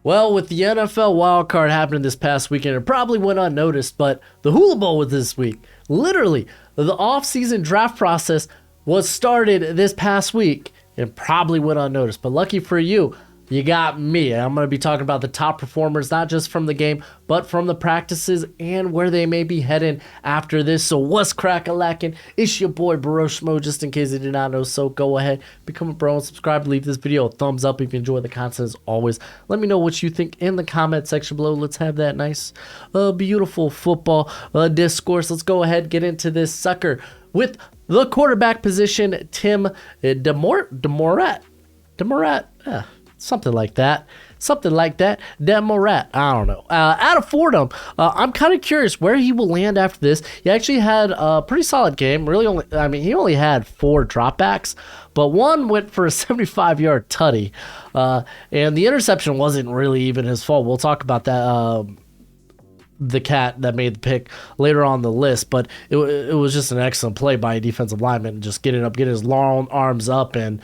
Well, with the NFL wildcard happening this past weekend, it probably went unnoticed, but the Hula Bowl was this week. Literally, the off-season draft process was started this past week and probably went unnoticed. But lucky for you, you got me. I'm going to be talking about the top performers, not just from the game, but from the practices and where they may be heading after this. So what's crack-a-lackin'? It's your boy Broshmo, just in case you did not know. So go ahead, become a bro and subscribe. Leave this video a thumbs up if you enjoy the content as always. Let me know what you think in the comment section below. Let's have that nice, beautiful football discourse. Let's go ahead, get into this sucker with the quarterback position, Tim Demorat. Something like that. Demorat. I don't know. Out of Fordham, I'm kind of curious where he will land after this. He actually had a pretty solid game. He only had 4 dropbacks, but one went for a 75-yard tutty. And the interception wasn't really even his fault. We'll talk about that. The cat that made the pick later on the list, but it was just an excellent play by a defensive lineman, just getting his long arms up, and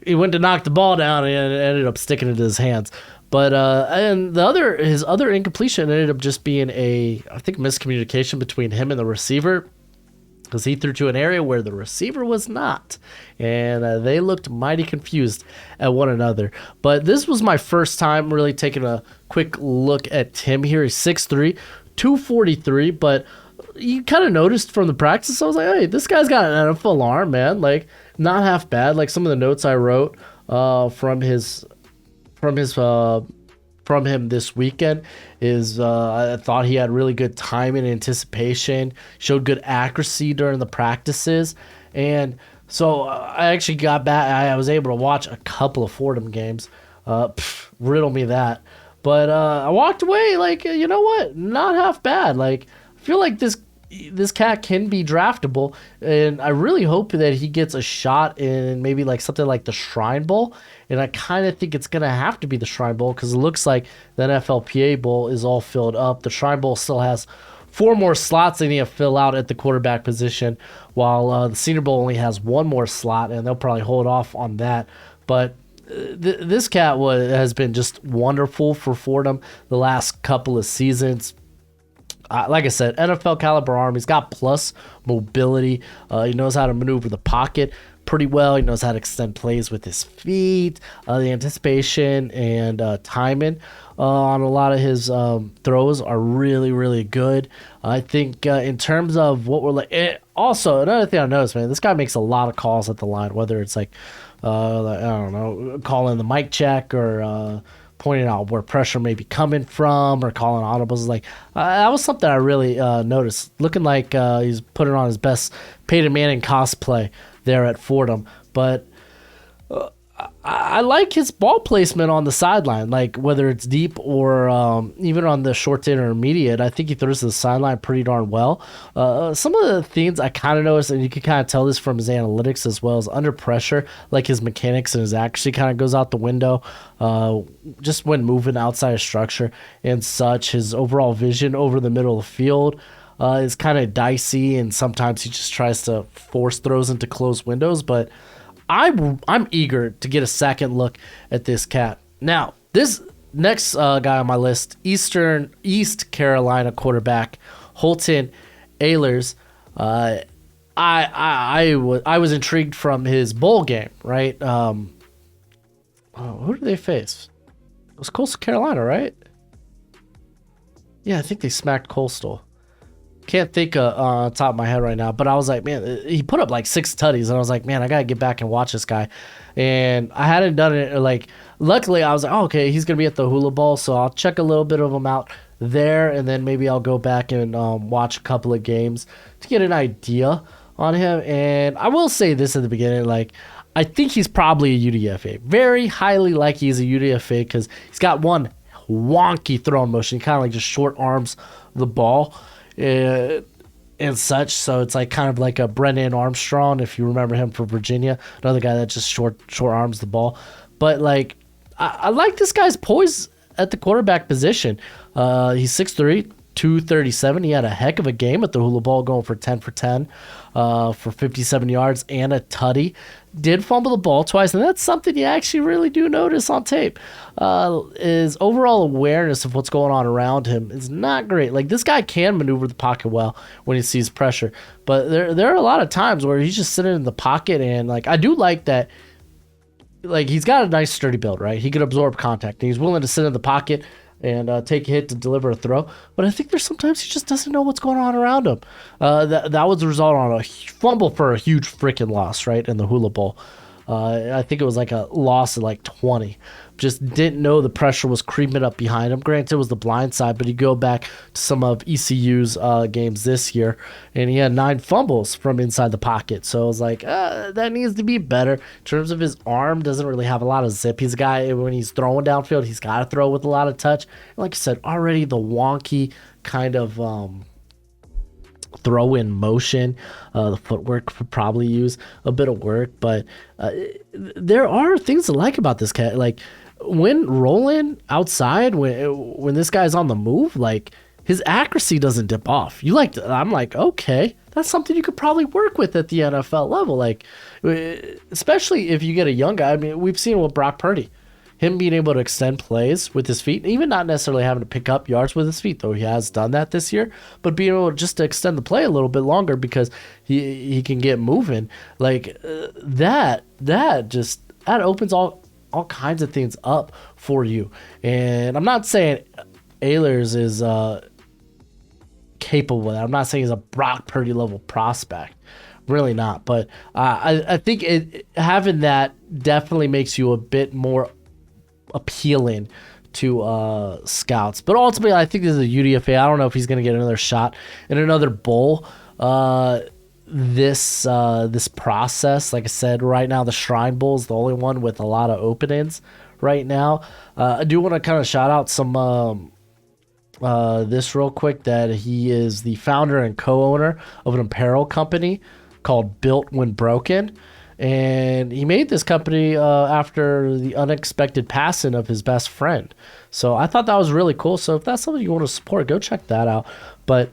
he went to knock the ball down and it ended up sticking into his hands. But and his other incompletion ended up just being I think miscommunication between him and the receiver, because he threw to an area where the receiver was not, and they looked mighty confused at one another. But this was my first time really taking a quick look at Tim here. He's 6'3", 243, but you kind of noticed from the practice, I was like, hey, this guy's got an NFL arm, man. Like, not half bad. Like, some of the notes I wrote from him this weekend is I thought he had really good timing and anticipation, showed good accuracy during the practices. And so I actually got back. I was able to watch a couple of Fordham games. Riddle me that. But I walked away like, you know what? Not half bad. Like, I feel like this cat can be draftable, and I really hope that he gets a shot in maybe like something like the Shrine Bowl. And I kind of think it's gonna have to be the Shrine Bowl, because it looks like the NFLPA Bowl is all filled up. The Shrine Bowl still has 4 more slots they need to fill out at the quarterback position, while the Senior Bowl only has 1 more slot, and they'll probably hold off on that. But this cat has been just wonderful for Fordham the last couple of seasons. Like I said, NFL caliber arm. He's got plus mobility. He knows how to maneuver the pocket pretty well. He knows how to extend plays with his feet. The anticipation and timing on a lot of his throws are really, really good. I think in terms of what we're like. Also, another thing I noticed, man, this guy makes a lot of calls at the line, whether it's like, I don't know, calling the mic check or pointing out where pressure may be coming from or calling audibles. Like, that was something I really noticed. Looking like he's putting on his best Peyton Manning cosplay there at Fordham. But I like his ball placement on the sideline, like whether it's deep or even on the short to intermediate. I think he throws to the sideline pretty darn well. Some of the things I kind of noticed, and you can kind of tell this from his analytics as well, is under pressure, like his mechanics and his accuracy kind of goes out the window just when moving outside of structure and such. His overall vision over the middle of the field is kind of dicey, and sometimes he just tries to force throws into closed windows, but I'm eager to get a second look at this cat. Now, this next guy on my list, East Carolina quarterback Holton Ahlers. I was intrigued from his bowl game, right? Who did they face? It was Coastal Carolina, right? Yeah, I think they smacked Coastal. Can't think on top of my head right now, but I was like, man, he put up like 6 tutties, and I was like, man, I gotta get back and watch this guy. And I hadn't done it. Like, luckily I was like, oh, okay, he's gonna be at the Hula Bowl, so I'll check a little bit of him out there, and then maybe I'll go back and watch a couple of games to get an idea on him. And I will say this at the beginning, like, I think he's probably a UDFA. Very highly likely he's a UDFA, because he's got one wonky throwing motion. He kind of like just short arms the ball and such. So it's like kind of like a Brennan Armstrong, if you remember him from Virginia, another guy that just short arms the ball. But like, I like this guy's poise at the quarterback position. He's 6'3", 237. He had a heck of a game at the Hula Bowl, going for 10 for 10 for 57 yards and a tutty. Did fumble the ball twice, and that's something you actually really do notice on tape. His overall awareness of what's going on around him is not great. Like, this guy can maneuver the pocket well when he sees pressure, but there are a lot of times where he's just sitting in the pocket, and like, I do like that. Like, he's got a nice sturdy build, right? He can absorb contact, and he's willing to sit in the pocket and take a hit to deliver a throw. But I think there's sometimes he just doesn't know what's going on around him. That was the result on a fumble for a huge freaking loss, right, in the Hula Bowl. I think it was like a loss of like 20. Just didn't know the pressure was creeping up behind him. Granted, it was the blind side, but you go back to some of ECU's games this year, and he had 9 fumbles from inside the pocket. So I was like, that needs to be better. In terms of his arm, doesn't really have a lot of zip. He's a guy, when he's throwing downfield, he's got to throw with a lot of touch. And like I said, already the wonky kind of throw in motion, the footwork could probably use a bit of work, but there are things to like about this cat. Like, when rolling outside, when this guy's on the move, like, his accuracy doesn't dip off. I'm like, okay, that's something you could probably work with at the NFL level. Like, especially if you get a young guy. I mean, we've seen it with Brock Purdy, him being able to extend plays with his feet, even not necessarily having to pick up yards with his feet, though he has done that this year, but being able just to extend the play a little bit longer because he can get moving. Like, that opens all kinds of things up for you. And I'm not saying Ehlers is capable of that. I'm not saying he's a Brock Purdy level prospect. Really not. But I think having that definitely makes you a bit more appealing to scouts. But ultimately, I think this is a UDFA. I don't know if he's going to get another shot in another bowl. This process, like I said, right now the Shrine Bowl is the only one with a lot of openings right now. I do want to kind of shout out some this real quick, that he is the founder and co-owner of an apparel company called Built When Broken. And he made this company after the unexpected passing of his best friend. So I thought that was really cool. So if that's something you want to support, go check that out. But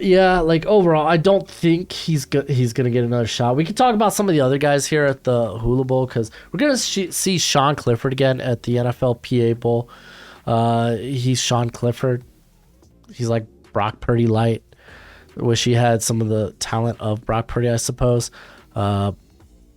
yeah, like, overall, I don't think he's gonna get another shot. We can talk about some of the other guys here at the Hula Bowl, because we're gonna see Sean Clifford again at the NFLPA Bowl. He's Sean Clifford. He's like Brock Purdy light. Wish he had some of the talent of Brock Purdy, I suppose.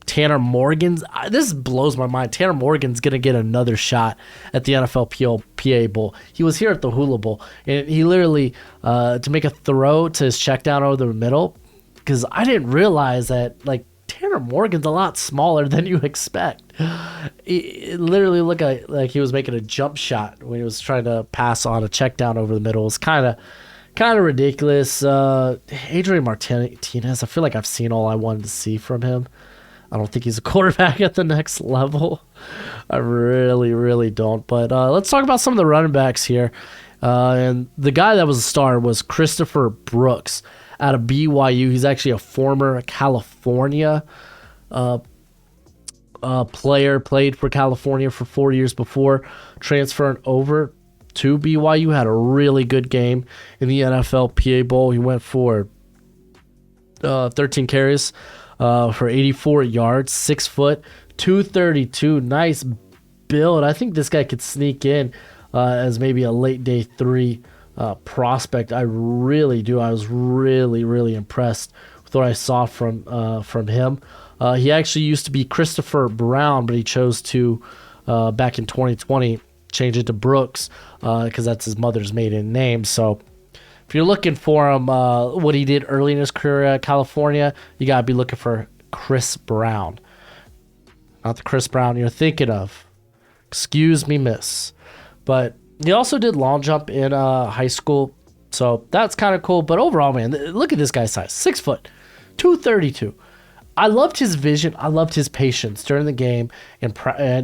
Tanner Morgan's, this blows my mind. Tanner Morgan's going to get another shot at the NFLPA Bowl. He was here at the Hula Bowl, and he literally, to make a throw to his check down over the middle, because I didn't realize that, like, Tanner Morgan's a lot smaller than you expect. It literally looked like he was making a jump shot when he was trying to pass on a check down over the middle. It's kind of ridiculous. Adrian Martinez, I feel like I've seen all I wanted to see from him. I don't think he's a quarterback at the next level. I really, really don't. But let's talk about some of the running backs here. And the guy that was a star was Christopher Brooks out of BYU. He's actually a former California player, played for California for 4 years before transferring over to BYU. Had a really good game in the NFLPA Bowl. He went for 13 carries for 84 yards, 6 foot, 232. Nice build. I think this guy could sneak in as maybe a late day 3 prospect. I really do. I was really, really impressed with what I saw from him. He actually used to be Christopher Brown, but he chose to, back in 2020, change it to Brooks because that's his mother's maiden name. So if you're looking for him, what he did early in his career at California, you got to be looking for Chris Brown. Not the Chris Brown you're thinking of. Excuse me, miss. But he also did long jump in high school, so that's kind of cool. But overall, man, look at this guy's size. 6 foot, 232. I loved his vision. I loved his patience during the game and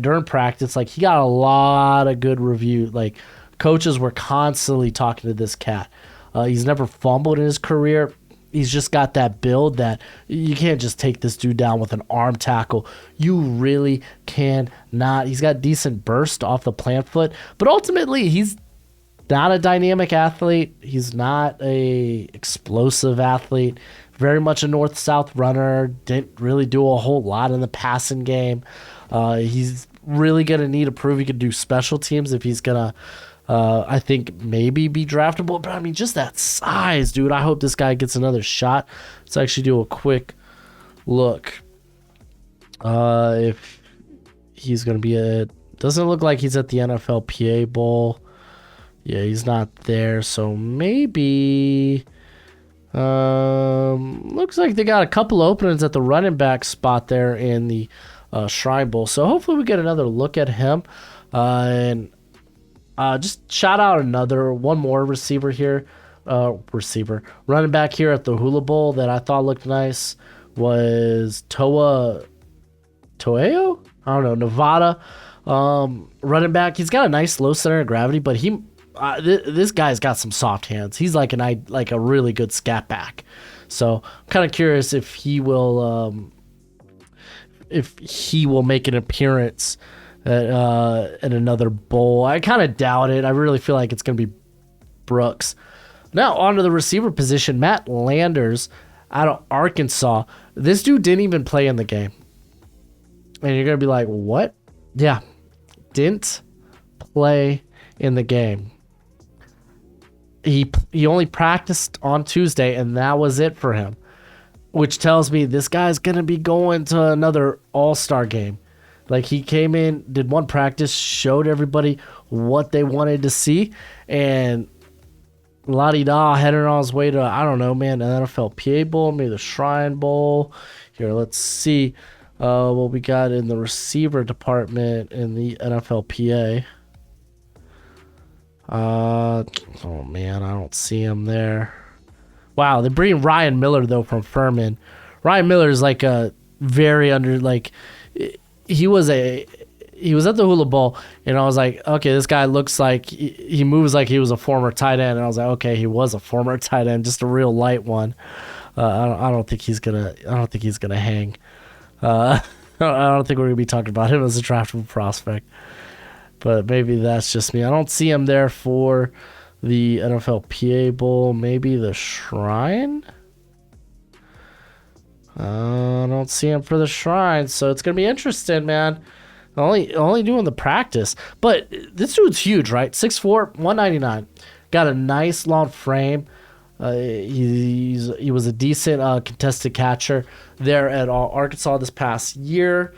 during practice. Like, he got a lot of good review. Like, coaches were constantly talking to this cat. He's never fumbled in his career. He's just got that build that you can't just take this dude down with an arm tackle. You really cannot. He's got decent burst off the plant foot, but ultimately he's not a dynamic athlete. He's not a explosive athlete. Very much a north-south runner. Didn't really do a whole lot in the passing game. He's really going to need to prove he can do special teams if he's going to, I think, maybe be draftable. But, I mean, just that size, dude. I hope this guy gets another shot. Let's actually do a quick look. If he's going to be doesn't look like he's at the NFLPA Bowl. Yeah, he's not there. So maybe... looks like they got a couple openings at the running back spot there in the Shrine Bowl. So hopefully we get another look at him. And just shout out one more receiver here. Running back here at the Hula Bowl that I thought looked nice was Toeo? I don't know, Nevada. Running back. He's got a nice low center of gravity, but this guy's got some soft hands. He's like a really good scat back. So I'm kind of curious if he will make an appearance at another bowl. I kind of doubt it. I really feel like it's going to be Brooks. Now on to the receiver position. Matt Landers out of Arkansas. This dude didn't even play in the game. And you're going to be like, what? Yeah, didn't play in the game. He only practiced on Tuesday, and that was it for him, which tells me this guy's going to be going to another all-star game. Like, he came in, did one practice, showed everybody what they wanted to see, and la-di-da, heading on his way to, I don't know, man, an NFLPA Bowl, maybe the Shrine Bowl. Here, let's see what we got in the receiver department in the NFLPA. Oh man, I don't see him there. Wow, they're bringing Ryan Miller though from Furman. Ryan Miller is like a very he was at the Hula Bowl, and I was like, okay, this guy looks like he moves like he was a former tight end, and I was like, okay, he was a former tight end, just a real light one. I don't think he's gonna hang. I don't think we're gonna be talking about him as a draftable prospect. But maybe that's just me. I don't see him there for the NFLPA Bowl. Maybe the Shrine? I don't see him for the Shrine. So it's going to be interesting, man. Only doing the practice. But this dude's huge, right? 6'4", 199. Got a nice long frame. He was a decent contested catcher there at Arkansas this past year.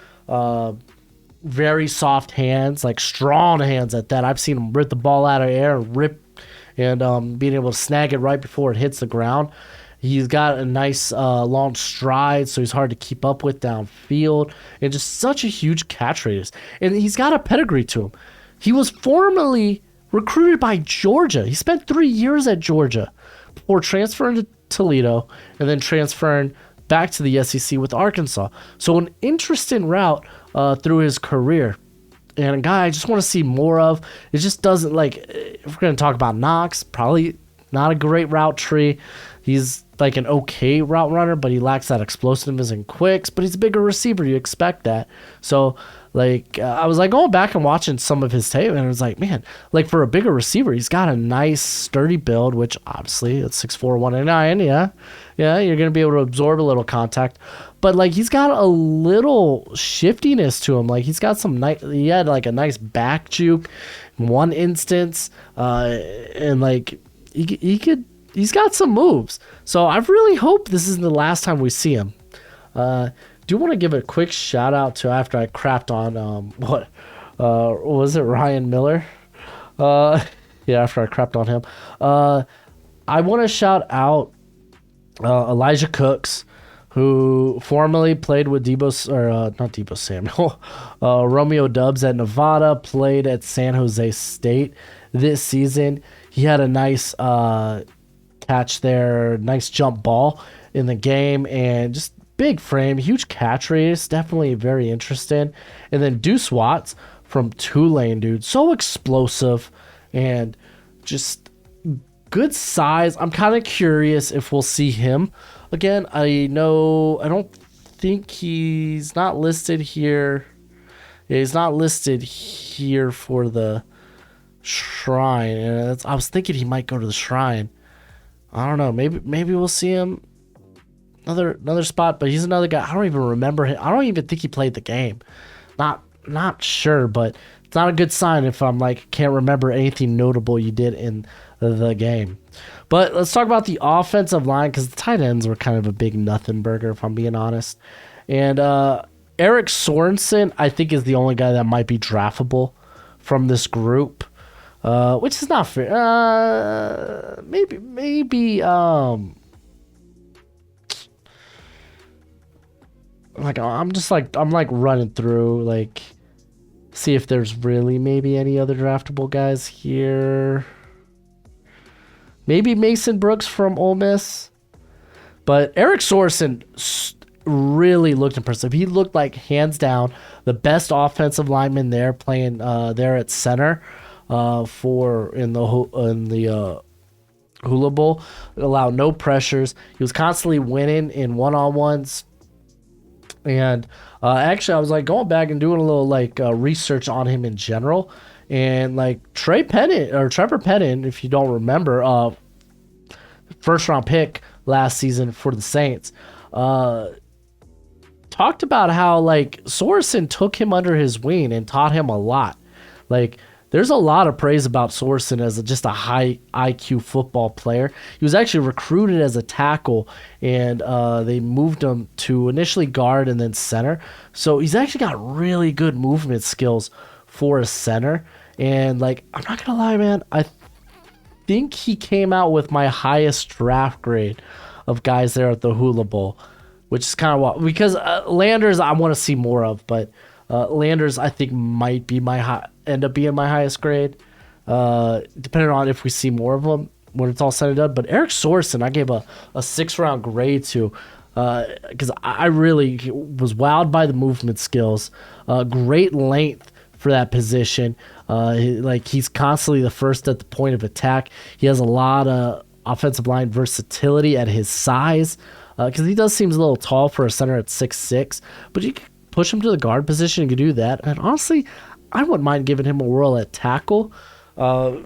Very soft hands, like strong hands at that. I've seen him rip the ball out of the air and being able to snag it right before it hits the ground. He's got a nice long stride, so he's hard to keep up with downfield, and just such a huge catch radius. And he's got a pedigree to him. He was formerly recruited by Georgia. He spent 3 years at Georgia before transferring to Toledo and then transferring back to the SEC with Arkansas. So an interesting route through his career, and a guy I just want to see more of. It just doesn't, like, if we're going to talk about Knox, probably not a great route tree. He's like an okay route runner, but he lacks that explosiveness and quicks, but he's a bigger receiver. You expect that. So, like, I was like going back and watching some of his tape, and I was like, man, like, for a bigger receiver, he's got a nice sturdy build, which obviously it's 6'4", 199. Yeah, you're going to be able to absorb a little contact. But, like, he's got a little shiftiness to him. Like, he had like a nice back juke in one instance, and like he's got some moves. So I really hope this isn't the last time we see him. Do want to give a quick shout out to, after I crapped on was it Ryan Miller? After I crapped on him, I want to shout out Elijah Cooks, who formerly played with Romeo Dubs at Nevada, played at San Jose State this season. He had a nice catch there, nice jump ball in the game, and just big frame, huge catch radius, definitely very interesting. And then Deuce Watts from Tulane, dude, so explosive and just good size. I'm kind of curious if we'll see him again. I don't think he's not listed here. Yeah, he's not listed here for the Shrine, and I was thinking he might go to the Shrine. I don't know. Maybe we'll see him another spot, but he's another guy. I don't even remember him. I don't even think he played the game. Not sure, but it's not a good sign if I'm like can't remember anything notable you did in the game. But let's talk about the offensive line because the tight ends were kind of a big nothing burger, if I'm being honest. And Eric Sorensen, I think, is the only guy that might be draftable from this group, which is not fair. Maybe. Like I'm like running through like see if there's really maybe any other draftable guys here. Maybe Mason Brooks from Ole Miss, but Eric Sorensen really looked impressive. He looked like hands down the best offensive lineman there, playing there at center for in the Hula Bowl. Allowed no pressures. He was constantly winning in one-on-ones. And actually, I was like going back and doing a little like research on him in general, and like Trevor Pennin, if you don't remember, first round pick last season for the Saints, talked about how like Sorensen took him under his wing and taught him a lot. Like there's a lot of praise about Sorensen as just a high IQ football player. He was actually recruited as a tackle, and they moved him to initially guard and then center. So he's actually got really good movement skills for a center. And like, I'm not gonna lie, man, I think he came out with my highest draft grade of guys there at the Hula Bowl, which is kind of wild because Landers I want to see more of, but Landers I think might be end up being my highest grade, depending on if we see more of them when it's all said and done. But Eric Sorensen I gave a 6th-round grade to, because I really was wowed by the movement skills, great length for that position. He's constantly the first at the point of attack. He has a lot of offensive line versatility at his size, because he does seem a little tall for a center at 6'6", but you can push him to the guard position and can do that. And honestly, I wouldn't mind giving him a whirl at tackle. I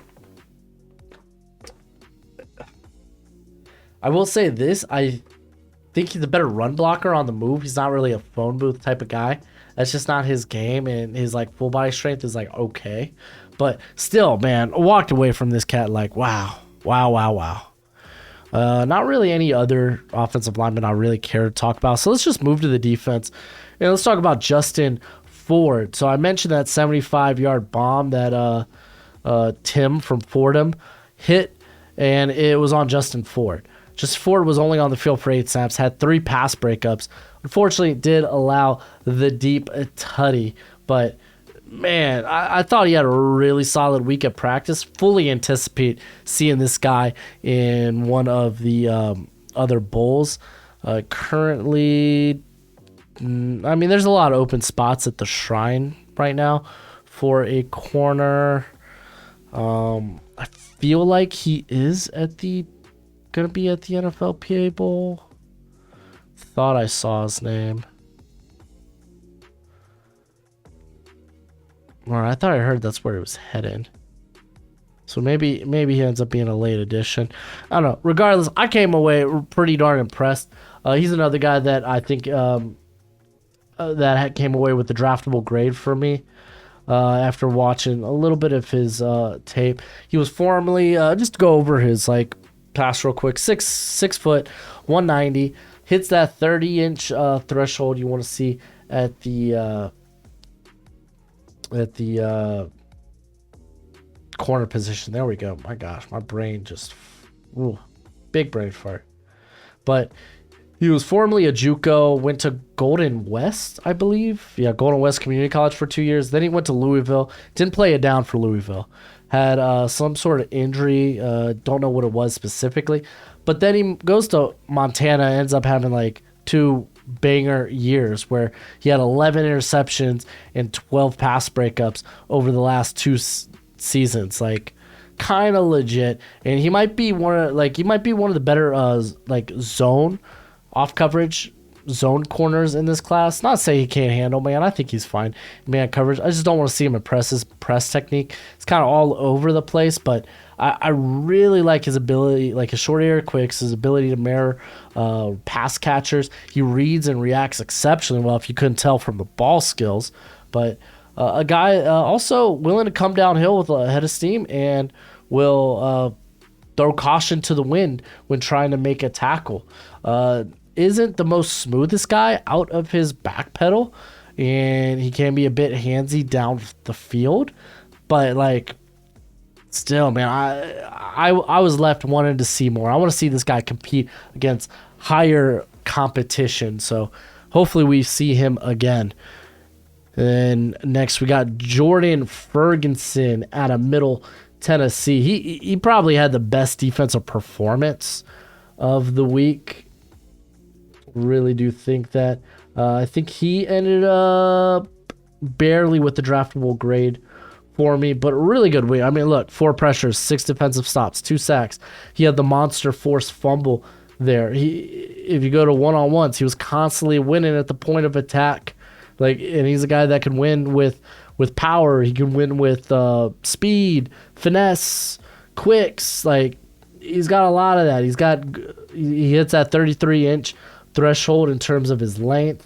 will say this, I think he's a better run blocker on the move. He's not really a phone booth type of guy. That's just not his game, and his like full body strength is like okay. But still, man, I walked away from this cat like wow. Not really any other offensive lineman I really care to talk about. So let's just move to the defense. And let's talk about Justin Ford. So I mentioned that 75-yard bomb that Tim from Fordham hit, and it was on Justin Ford. Justin Ford was only on the field for 8 snaps, had 3 pass breakups. Unfortunately, it did allow the deep tutty, but man, I thought he had a really solid week at practice. Fully anticipate seeing this guy in one of the other bowls. Currently, I mean, there's a lot of open spots at the Shrine right now for a corner. I feel like he is gonna be at the NFLPA Bowl. Thought I saw his name. Or I thought I heard that's where it was headed. So maybe he ends up being a late addition. I don't know. Regardless, I came away pretty darn impressed. He's another guy that I think that came away with the draftable grade for me after watching a little bit of his tape. He was formerly, just to go over his like pass real quick, 6 foot, 190, hits that 30-inch threshold you want to see at the corner position. There we go. My gosh, my brain just big brain fart. But he was formerly a JUCO, went to Golden West, I believe. Yeah, Golden West Community College for 2 years. Then he went to Louisville. Didn't play it down for Louisville. Had some sort of injury. Don't know what it was specifically. But then he goes to Montana, ends up having like 2 banger years where he had 11 interceptions and 12 pass breakups over the last 2 seasons. Like, kind of legit. And he might be one of the better like zone off coverage zone corners in this class. Not say he can't handle man. I think he's fine in man coverage. I just don't want to see him impress his press technique. It's kind of all over the place, but I really like his ability, like his short area quicks, his ability to mirror pass catchers. He reads and reacts exceptionally well, if you couldn't tell from the ball skills. But a guy also willing to come downhill with a head of steam and will throw caution to the wind when trying to make a tackle. Isn't the most smoothest guy out of his back pedal, and he can be a bit handsy down the field, but like still, man, I was left wanting to see more. I want to see this guy compete against higher competition, so hopefully we see him again. And next we got Jordan Ferguson out of Middle Tennessee. He probably had the best defensive performance of the week. Really do think that. I think he ended up barely with the draftable grade for me, but a really good week. I mean, look, 4 pressures, 6 defensive stops, 2 sacks. He had the monster force fumble there. If you go to one-on-ones, he was constantly winning at the point of attack. And he's a guy that can win with power. He can win with speed, finesse, quicks. Like, he's got a lot of that. He hits that 33-inch threshold in terms of his length.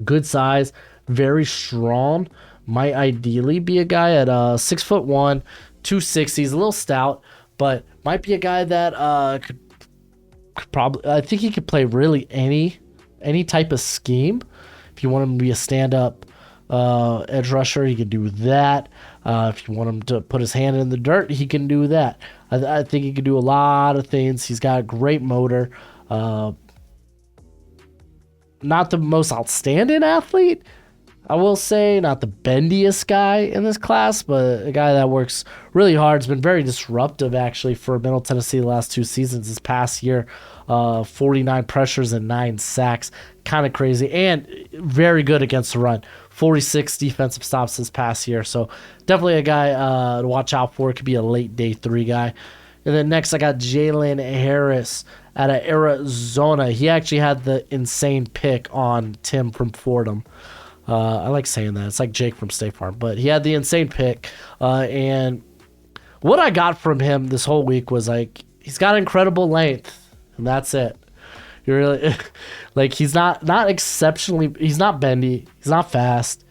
Good size, very strong. Might ideally be a guy at 6'1", 260. He's a little stout, but might be a guy that could probably. I think he could play really any type of scheme. If you want him to be a stand-up edge rusher, he can do that. If you want him to put his hand in the dirt, he can do that. I think he can do a lot of things. He's got a great motor. Not the most outstanding athlete, I will say. Not the bendiest guy in this class, but a guy that works really hard. Has been very disruptive, actually, for Middle Tennessee the last 2 seasons. This past year, 49 pressures and 9 sacks. Kind of crazy. And very good against the run. 46 defensive stops this past year. So definitely a guy to watch out for. It could be a late day 3 guy. And then next I got Jalen Harris out of Arizona. He actually had the insane pick on Tim from Fordham. I like saying that. It's like Jake from State Farm. But he had the insane pick. And what I got from him this whole week was like, he's got incredible length. And that's it. You're really like, he's not exceptionally, he's not bendy. He's not fast.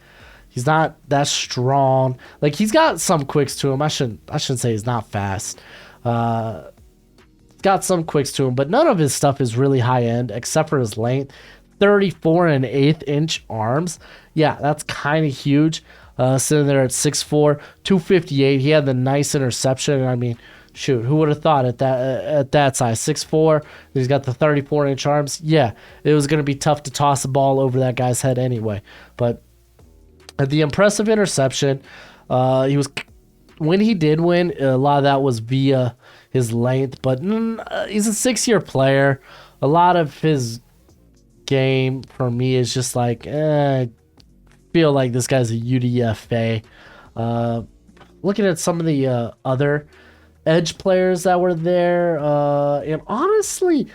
He's not that strong. Like, he's got some quicks to him. I shouldn't say he's not fast. Got some quicks to him, but none of his stuff is really high end except for his length. 34 and 1/8 inch arms. Yeah, that's kind of huge. Sitting there at 6'4", 258. He had the nice interception. I mean, shoot, who would have thought at that size? 6'4", he's got the 34-inch arms. Yeah, it was going to be tough to toss the ball over that guy's head anyway. But the impressive interception, when he did win, a lot of that was via his length, but he's a 6-year player. A lot of his game for me is just like, I feel like this guy's a UDFA. Looking at some of the other edge players that were there, and honestly,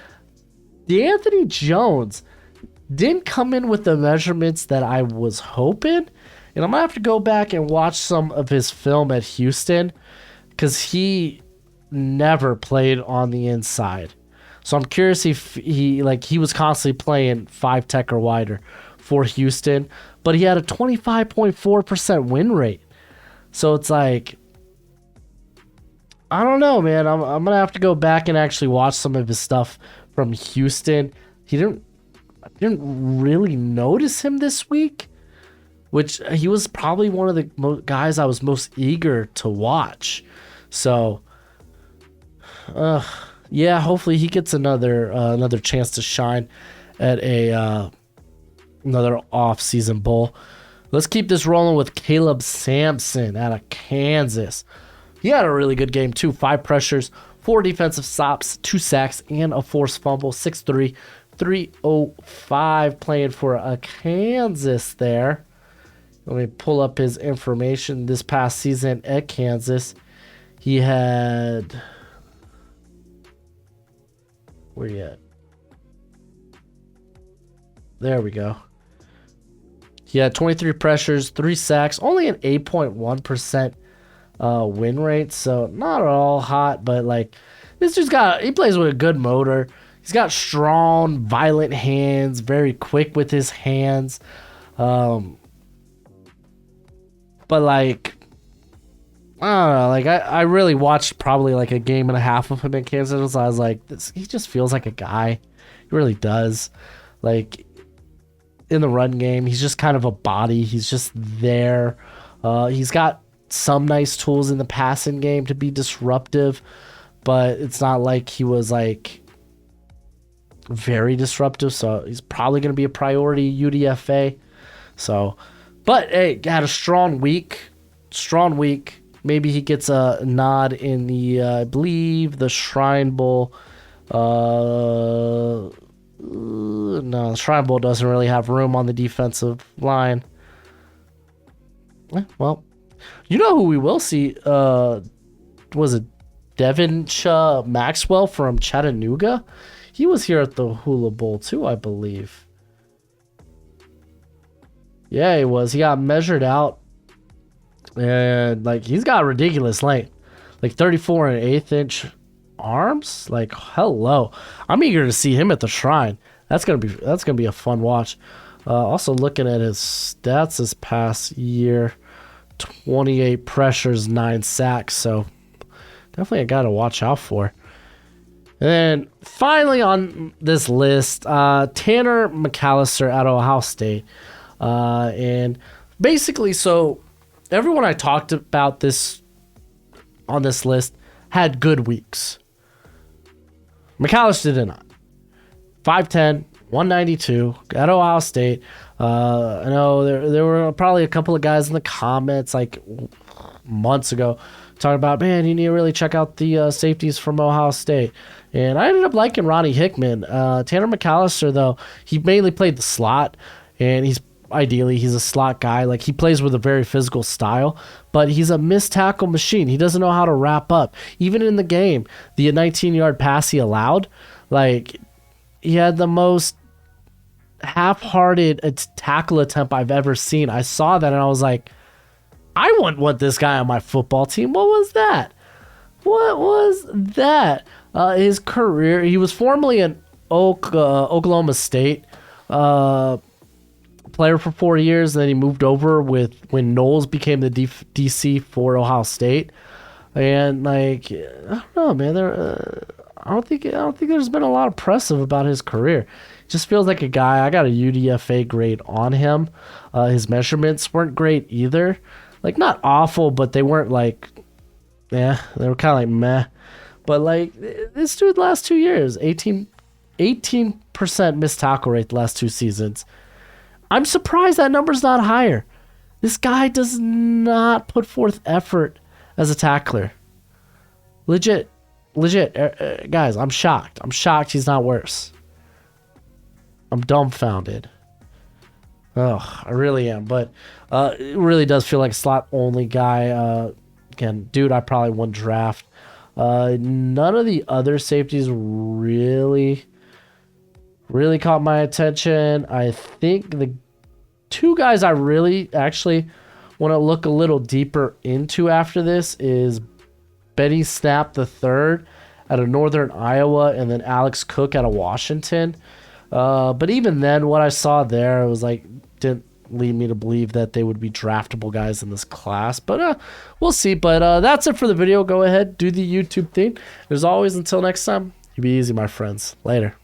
DeAnthony Jones didn't come in with the measurements that I was hoping. And I'm going to have to go back and watch some of his film at Houston because he never played on the inside. So I'm curious if he was constantly playing 5 tech or wider for Houston, but he had a 25.4% win rate. So it's like, I don't know, man. I'm going to have to go back and actually watch some of his stuff from Houston. I didn't really notice him this week, which he was probably one of the guys I was most eager to watch. So, yeah, hopefully he gets another chance to shine at another off-season bowl. Let's keep this rolling with Caleb Sampson out of Kansas. He had a really good game too. 5 pressures, 4 defensive stops, 2 sacks, and a forced fumble. 6'3", 305, playing for Kansas there. Let me pull up his information. This past season at Kansas, he had... Where you at? There we go. He had 23 pressures, 3 sacks, only an 8.1% win rate, so not at all hot, but like this dude's he plays with a good motor. He's got strong, violent hands, very quick with his hands. But like, I don't know, like I really watched probably like a game and a half of him in Kansas. So I was like, he just feels like a guy. He really does. Like in the run game, he's just kind of a body. He's just there. He's got some nice tools in the passing game to be disruptive, but it's not like he was like very disruptive. So he's probably going to be a priority UDFA. So, but hey, had a strong week. Maybe he gets a nod in the, I believe, the Shrine Bowl. No, the Shrine Bowl doesn't really have room on the defensive line. Well, you know who we will see? Was it Devin Maxwell from Chattanooga? He was here at the Hula Bowl too, I believe. Yeah, he was. He got measured out. And like he's got ridiculous length. Like 34 and 1/8 inch arms. Like hello. I'm eager to see him at the Shrine. That's gonna be a fun watch. Also looking at his stats this past year. 28 pressures, 9 sacks. So definitely a guy to watch out for. And then finally on this list, Tanner McAllister at Ohio State. And basically, so everyone I talked about this on this list had good weeks. McAllister did not. 5'10", 192 at Ohio State. I know there were probably a couple of guys in the comments like months ago talking about, man, you need to really check out the safeties from Ohio State. And I ended up liking Ronnie Hickman. Tanner McAllister, though, he mainly played the slot, and he's a slot guy. Like he plays with a very physical style, but he's a missed tackle machine. He doesn't know how to wrap up. Even in the game, the 19-yard pass he allowed, like he had the most half-hearted tackle attempt I've ever seen. I saw that and I was like, I wouldn't want this guy on my football team. What was that? His career, he was formerly an Oklahoma State player for 4 years. Then he moved over when Knowles became the DC for Ohio State. And like, I don't know, man. I don't think there's been a lot of press about his career. Just feels like a guy. I got a UDFA grade on him. His measurements weren't great either. Like not awful, but they weren't like, they were kind of like meh. But like this dude, last 2 years, 18% missed tackle rate the last 2 seasons. I'm surprised that number's not higher. This guy does not put forth effort as a tackler. Legit, guys, I'm shocked. I'm shocked he's not worse. I'm dumbfounded. Oh, I really am. But it really does feel like a slot-only guy. Again, dude, I probably wouldn't draft. None of the other safeties really caught my attention. I think the 2 guys I really actually want to look a little deeper into after this is Benny Snap III out of Northern Iowa and then Alex Cook out of Washington. But even then, what I saw there, it was like, didn't lead me to believe that they would be draftable guys in this class. But we'll see. But that's it for the video. Go ahead, do the YouTube thing. As always, until next time, you be easy, my friends. Later.